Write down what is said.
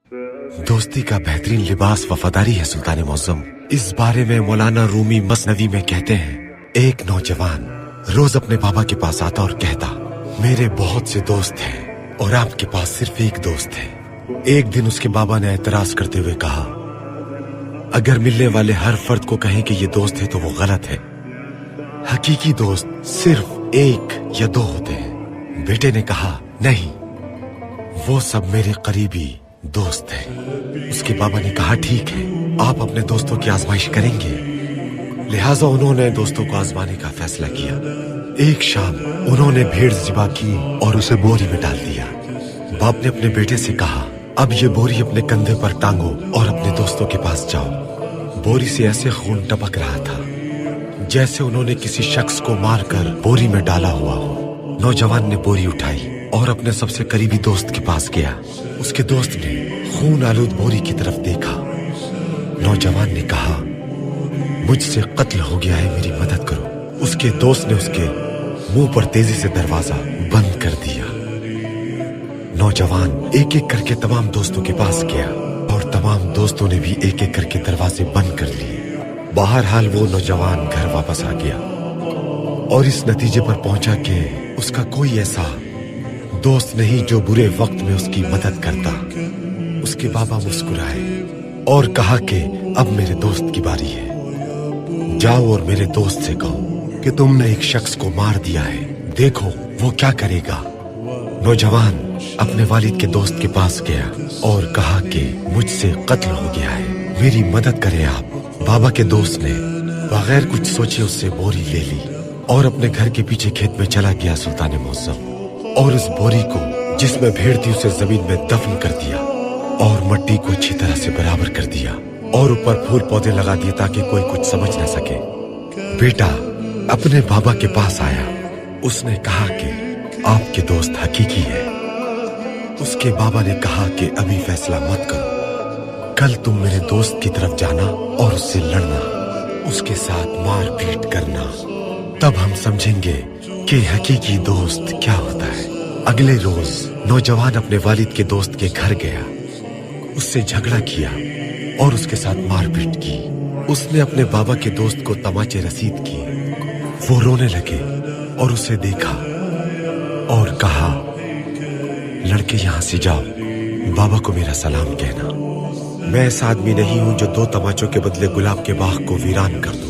दोस्ती का बेहतरीन लिबास वफादारी है सुल्तान मुअज्जम। इस बारे में मौलाना रूमी मसनवी में कहते हैं, एक नौजवान रोज अपने बाबा के पास आता और कहता, मेरे बहुत से दोस्त हैं और आपके पास सिर्फ एक दोस्त है। एक दिन उसके बाबा ने एतराज करते हुए कहा, अगर मिलने वाले हर फर्द को कहें कि ये दोस्त है तो वो गलत है। हकीकी दोस्त सिर्फ एक या दो होते हैं। बेटे ने कहा, नहीं, वो सब मेरे करीबी दोस्त हैं। उसके बाबा ने कहा, ठीक है, आप अपने दोस्तों की आजमाइश करेंगे। लिहाजा उन्होंने दोस्तों को आजमाने का फैसला किया। एक शाम उन्होंने भेड़ ज़िबा की और उसे बोरी में डाल दिया। बाप ने अपने बेटे से कहा, अब ये बोरी अपने कंधे पर टांगो और अपने दोस्तों के पास जाओ। बोरी से ऐसे खून टपक रहा था जैसे उन्होंने किसी शख्स को मारकर बोरी में डाला हुआ हो। नौजवान ने बोरी उठाई और अपने सबसे करीबी दोस्त के पास गया। उसके दोस्त ने खून आलूद बोरी की तरफ देखा। नौजवान ने कहा, मुझसे कत्ल हो गया है, मेरी मदद करो। उसके दोस्त ने उसके मुंह पर तेजी से दरवाजा बंद कर दिया। नौजवान एक एक करके तमाम दोस्तों के पास गया और तमाम दोस्तों ने भी एक एक करके दरवाजे बंद कर लिए। बहरहाल वो नौजवान घर वापस आ गया और इस नतीजे पर पहुंचा कि उसका कोई ऐसा दोस्त नहीं जो बुरे वक्त में उसकी मदद करता। उसके बाबा मुस्कुराए और कहा कि अब मेरे दोस्त की बारी है। जाओ और मेरे दोस्त से कहो कि तुमने एक शख्स को मार दिया है, देखो वो क्या करेगा। नौजवान अपने वालिद के दोस्त के पास गया और कहा कि मुझसे कत्ल हो गया है, मेरी मदद करें आप। बाबा के दोस्त ने बगैर कुछ सोचे उससे बोरी ले ली और अपने घर के पीछे खेत में चला गया सुल्तान मुअज्जम, और उस बोरी को जिसमें भेड़ थी उसे जमीन में दफन कर दिया और मिट्टी को अच्छी तरह से बराबर कर दिया और ऊपर फूल पौधे लगा दिए ताकि कोई कुछ समझ न सके। बेटा अपने बाबा के पास आया। उसने कहा कि आपके दोस्त हकीकी है। उसके बाबा ने कहा कि अभी फैसला मत करो, कल तुम मेरे दोस्त की तरफ जाना और उससे लड़ना, उसके साथ मार पीट करना, तब हम समझेंगे कि हकीकी दोस्त क्या होता है। अगले रोज नौजवान अपने वालिद के दोस्त के घर गया, उससे झगड़ा किया और उसके साथ मारपीट की। उसने अपने बाबा के दोस्त को तमाचे रसीद किए। वो रोने लगे और उसे देखा और कहा, लड़के यहां से जाओ, बाबा को मेरा सलाम कहना। मैं ऐसा आदमी नहीं हूं जो 2 तमाचों के बदले गुलाब के बाग को वीरान कर दूं।